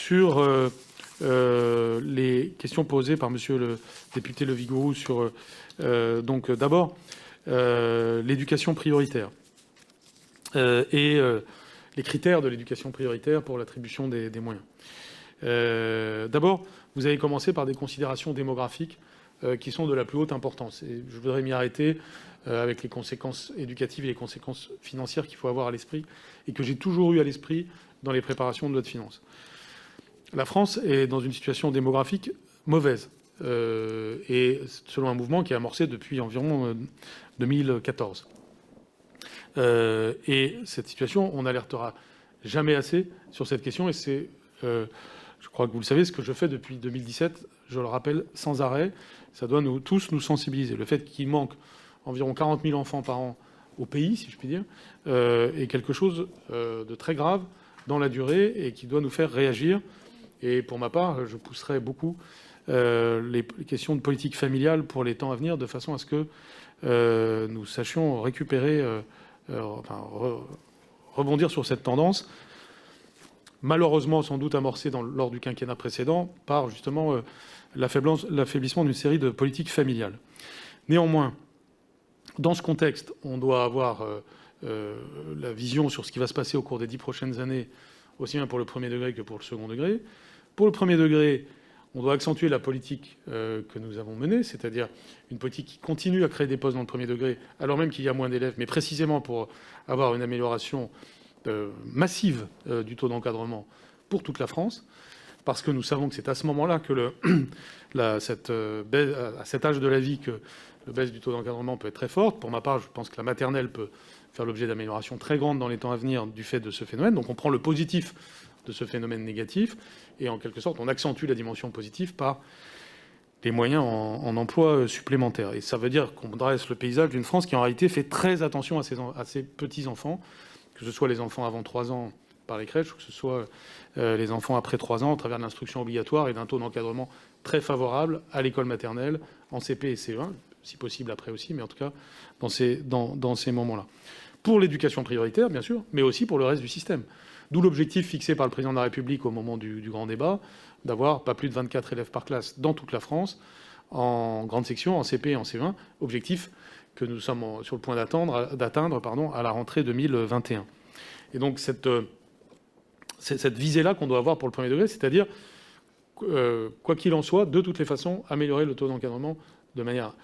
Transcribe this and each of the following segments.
sur les questions posées par monsieur le député Le Vigourou sur donc d'abord l'éducation prioritaire et les critères de l'éducation prioritaire pour l'attribution des moyens. D'abord, vous avez commencé par des considérations démographiques qui sont de la plus haute importance. Et je voudrais m'y arrêter avec les conséquences éducatives et les conséquences financières qu'il faut avoir à l'esprit et que j'ai toujours eu à l'esprit dans les préparations de loi de finances. La France est dans une situation démographique mauvaise, et selon un mouvement qui est amorcé depuis environ 2014. Et cette situation, on n'alertera jamais assez sur cette question, et c'est, je crois que vous le savez, ce que je fais depuis 2017, je le rappelle sans arrêt, ça doit tous nous sensibiliser. Le fait qu'il manque environ 40 000 enfants par an au pays, si je puis dire, est quelque chose de très grave dans la durée et qui doit nous faire réagir. Et pour ma part, je pousserai beaucoup les questions de politique familiale pour les temps à venir, de façon à ce que nous sachions récupérer, rebondir sur cette tendance, malheureusement sans doute amorcée lors du quinquennat précédent, par justement l'affaiblissement d'une série de politiques familiales. Néanmoins, dans ce contexte, on doit avoir la vision sur ce qui va se passer au cours des 10 prochaines années, aussi bien pour le premier degré que pour le second degré. Pour le premier degré, on doit accentuer la politique que nous avons menée, c'est-à-dire une politique qui continue à créer des postes dans le premier degré, alors même qu'il y a moins d'élèves, mais précisément pour avoir une amélioration massive du taux d'encadrement pour toute la France, parce que nous savons que c'est à ce moment-là que à cet âge de la vie que la baisse du taux d'encadrement peut être très forte. Pour ma part, je pense que la maternelle peut faire l'objet d'améliorations très grandes dans les temps à venir du fait de ce phénomène. Donc on prend le positif de ce phénomène négatif et en quelque sorte on accentue la dimension positive par des moyens en emploi supplémentaires. Et ça veut dire qu'on dresse le paysage d'une France qui en réalité fait très attention à ses petits-enfants, que ce soit les enfants avant 3 ans par les crèches, ou que ce soit les enfants après 3 ans, à travers de l'instruction obligatoire et d'un taux d'encadrement très favorable à l'école maternelle, en CP et CE1, si possible après aussi, mais en tout cas dans ces moments-là. Pour l'éducation prioritaire, bien sûr, mais aussi pour le reste du système. D'où l'objectif fixé par le président de la République au moment du grand débat, d'avoir pas plus de 24 élèves par classe dans toute la France, en grande section, en CP et en CE1, objectif que nous sommes sur le point d'atteindre à la rentrée 2021. Et donc cette visée-là qu'on doit avoir pour le premier degré, c'est-à-dire, quoi qu'il en soit, de toutes les façons, améliorer le taux d'encadrement de manière,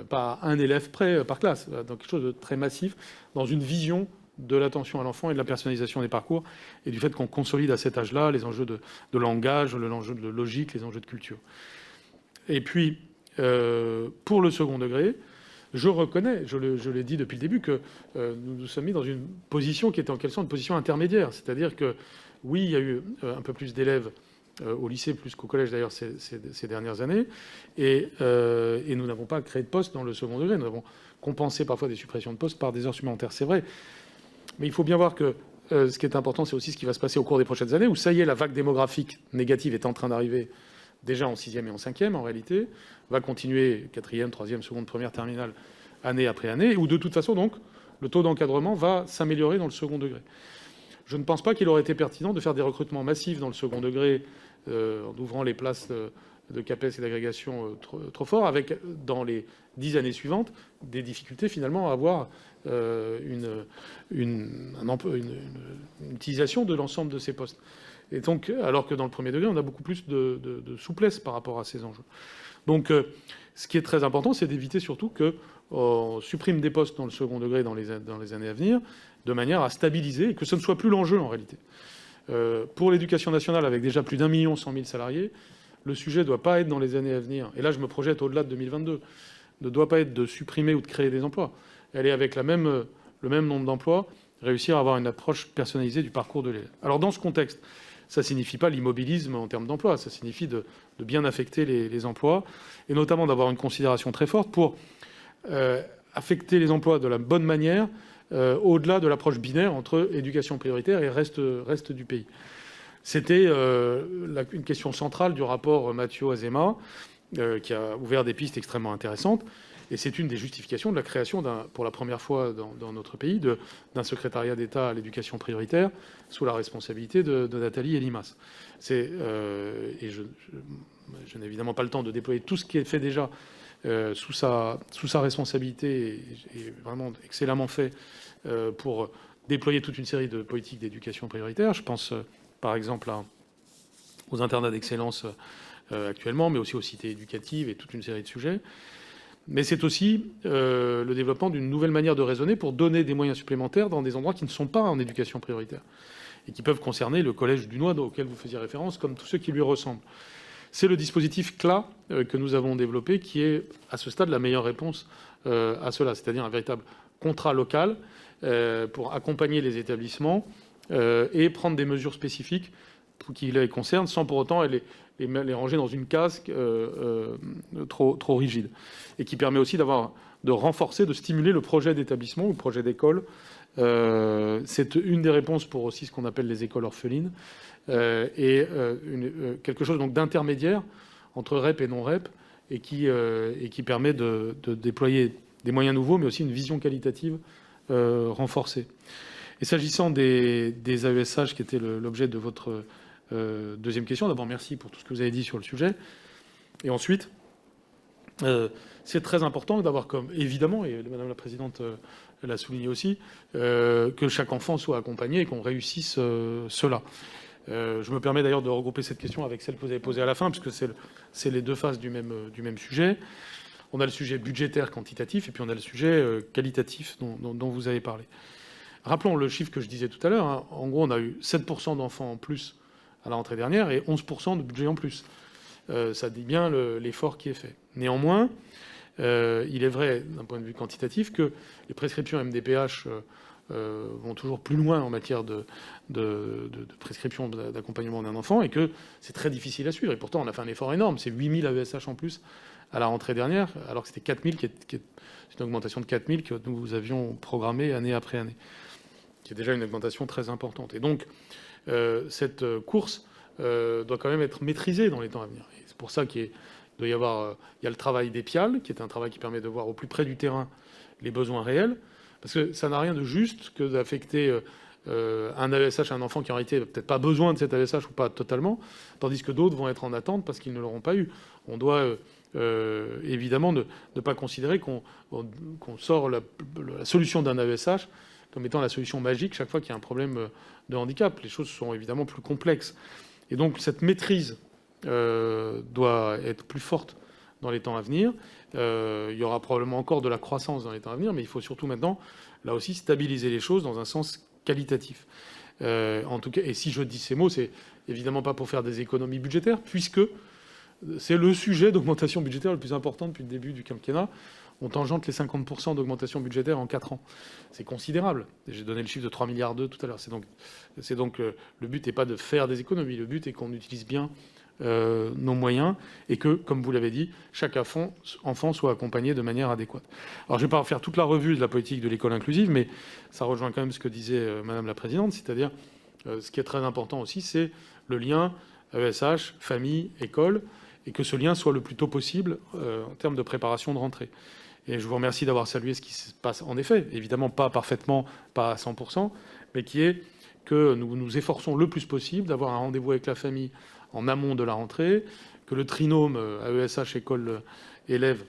pas à un élève près par classe, donc quelque chose de très massif, dans une vision de l'attention à l'enfant et de la personnalisation des parcours, et du fait qu'on consolide à cet âge-là les enjeux de langage, les enjeux de logique, les enjeux de culture. Et puis, pour le second degré, je reconnais, je l'ai dit depuis le début, que nous nous sommes mis dans une position qui était en quelque sorte une position intermédiaire. C'est-à-dire que, oui, il y a eu un peu plus d'élèves au lycée, plus qu'au collège d'ailleurs ces dernières années, et nous n'avons pas créé de postes dans le second degré. Nous avons compensé parfois des suppressions de postes par des heures supplémentaires, c'est vrai. Mais il faut bien voir que ce qui est important, c'est aussi ce qui va se passer au cours des prochaines années, où ça y est, la vague démographique négative est en train d'arriver déjà en 6e et en 5e, en réalité, va continuer 4e, 3e, seconde, première, terminale, année après année, où de toute façon, donc, le taux d'encadrement va s'améliorer dans le second degré. Je ne pense pas qu'il aurait été pertinent de faire des recrutements massifs dans le second degré, en ouvrant les places de CAPES et d'agrégation trop fort, avec, dans les 10 années suivantes, des difficultés finalement à avoir une utilisation de l'ensemble de ces postes. Et donc, alors que dans le premier degré, on a beaucoup plus de souplesse par rapport à ces enjeux. Donc, ce qui est très important, c'est d'éviter surtout qu'on supprime des postes dans le second degré dans les années à venir, de manière à stabiliser et que ce ne soit plus l'enjeu en réalité. Pour l'éducation nationale, avec déjà plus d'1 100 000 salariés, le sujet ne doit pas être dans les années à venir, et là je me projette au-delà de 2022, ne doit pas être de supprimer ou de créer des emplois. Elle est avec le même nombre d'emplois, réussir à avoir une approche personnalisée du parcours de l'élève. Alors dans ce contexte, ça ne signifie pas l'immobilisme en termes d'emploi, ça signifie de bien affecter les emplois, et notamment d'avoir une considération très forte pour affecter les emplois de la bonne manière, au-delà de l'approche binaire entre éducation prioritaire et reste du pays. C'était une question centrale du rapport Mathiot-Azéma, qui a ouvert des pistes extrêmement intéressantes. Et c'est une des justifications de la création, pour la première fois dans notre pays, d'un secrétariat d'État à l'éducation prioritaire sous la responsabilité de Nathalie Elimas. Et je n'ai évidemment pas le temps de déployer tout ce qui est fait déjà sous sa responsabilité, et vraiment excellemment fait pour déployer toute une série de politiques d'éducation prioritaire. Je pense par exemple aux internats d'excellence actuellement, mais aussi aux cités éducatives et toute une série de sujets. Mais c'est aussi le développement d'une nouvelle manière de raisonner pour donner des moyens supplémentaires dans des endroits qui ne sont pas en éducation prioritaire et qui peuvent concerner le collège du Noid auquel vous faisiez référence, comme tous ceux qui lui ressemblent. C'est le dispositif CLA que nous avons développé qui est, à ce stade, la meilleure réponse à cela, c'est-à-dire un véritable contrat local pour accompagner les établissements et prendre des mesures spécifiques qui les concernent sans pour autant les ranger dans une case trop rigide, et qui permet aussi de renforcer, de stimuler le projet d'établissement ou le projet d'école. C'est une des réponses pour aussi ce qu'on appelle les écoles orphelines, et quelque chose donc d'intermédiaire entre REP et non REP, et qui permet de déployer des moyens nouveaux, mais aussi une vision qualitative renforcée. Et s'agissant des AESH, qui était l'objet de votre deuxième question, d'abord merci pour tout ce que vous avez dit sur le sujet. Et ensuite, c'est très important d'avoir comme, évidemment, et Madame la Présidente l'a souligné aussi, que chaque enfant soit accompagné et qu'on réussisse cela. Je me permets d'ailleurs de regrouper cette question avec celle que vous avez posée à la fin, puisque c'est les deux faces du même sujet. On a le sujet budgétaire quantitatif, et puis on a le sujet qualitatif dont vous avez parlé. Rappelons le chiffre que je disais tout à l'heure. Hein. En gros, on a eu 7% d'enfants en plus à la rentrée dernière et 11% de budget en plus. Ça dit bien l'effort qui est fait. Néanmoins, il est vrai, d'un point de vue quantitatif, que les prescriptions MDPH vont toujours plus loin en matière de prescription d'accompagnement d'un enfant, et que c'est très difficile à suivre. Et pourtant, on a fait un effort énorme. C'est 8000 AESH en plus à la rentrée dernière, alors que c'était 4000, c'est une augmentation de 4000 que nous avions programmée année après année, qui est déjà une augmentation très importante. Et donc, cette course doit quand même être maîtrisée dans les temps à venir. Et c'est pour ça qu'il doit y avoir il y a le travail d'EPIAL, qui est un travail qui permet de voir au plus près du terrain les besoins réels, parce que ça n'a rien de juste que d'affecter un AESH à un enfant qui aurait été peut-être pas besoin de cet AESH ou pas totalement, tandis que d'autres vont être en attente parce qu'ils ne l'auront pas eu. On doit évidemment ne pas considérer qu'on sort la solution d'un AESH comme étant la solution magique chaque fois qu'il y a un problème de handicap. Les choses sont évidemment plus complexes. Et donc cette maîtrise doit être plus forte dans les temps à venir. Il y aura probablement encore de la croissance dans les temps à venir, mais il faut surtout maintenant, là aussi, stabiliser les choses dans un sens qualitatif. En tout cas, et si je dis ces mots, c'est évidemment pas pour faire des économies budgétaires, puisque c'est le sujet d'augmentation budgétaire le plus important depuis le début du quinquennat. On tangente les 50% d'augmentation budgétaire en 4 ans. C'est considérable. J'ai donné le chiffre de 3,2 milliards tout à l'heure. C'est donc le but n'est pas de faire des économies. Le but est qu'on utilise bien nos moyens et que, comme vous l'avez dit, chaque enfant soit accompagné de manière adéquate. Alors, je ne vais pas refaire toute la revue de la politique de l'école inclusive, mais ça rejoint quand même ce que disait Madame la Présidente, c'est-à-dire ce qui est très important aussi, c'est le lien AESH, famille, école, et que ce lien soit le plus tôt possible en termes de préparation de rentrée. Et je vous remercie d'avoir salué ce qui se passe en effet, évidemment pas parfaitement, pas à 100%, mais qui est que nous nous efforçons le plus possible d'avoir un rendez-vous avec la famille en amont de la rentrée, que le trinôme AESH, école, élève,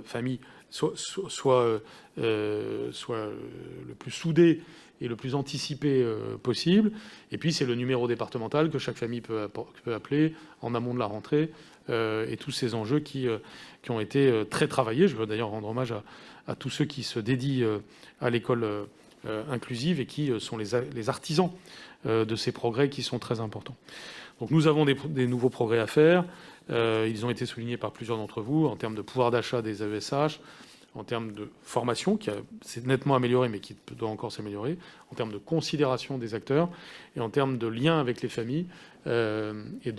famille soit le plus soudé et le plus anticipé possible. Et puis c'est le numéro départemental que chaque famille peut appeler en amont de la rentrée, et tous ces enjeux qui ont été très travaillés. Je veux d'ailleurs rendre hommage à tous ceux qui se dédient à l'école inclusive et qui sont les artisans de ces progrès qui sont très importants. Donc nous avons des nouveaux progrès à faire. Ils ont été soulignés par plusieurs d'entre vous en termes de pouvoir d'achat des AESH, en termes de formation, qui s'est nettement améliorée, mais qui doit encore s'améliorer, en termes de considération des acteurs, et en termes de lien avec les familles, et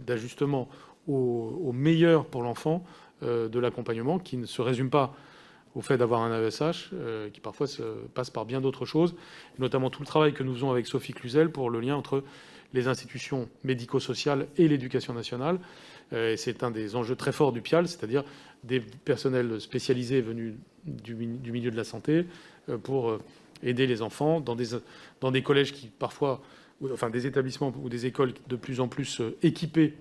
d'ajustement au meilleur pour l'enfant de l'accompagnement, qui ne se résume pas au fait d'avoir un AESH, qui parfois passe par bien d'autres choses, notamment tout le travail que nous faisons avec Sophie Cluzel pour le lien entre les institutions médico-sociales et l'éducation nationale. C'est un des enjeux très forts du PIAL, c'est-à-dire des personnels spécialisés venus du milieu de la santé pour aider les enfants dans des collèges qui parfois, enfin des établissements ou des écoles de plus en plus équipés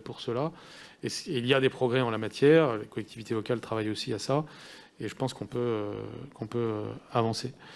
pour cela. Et il y a des progrès en la matière. Les collectivités locales travaillent aussi à ça. Et je pense qu'on peut avancer.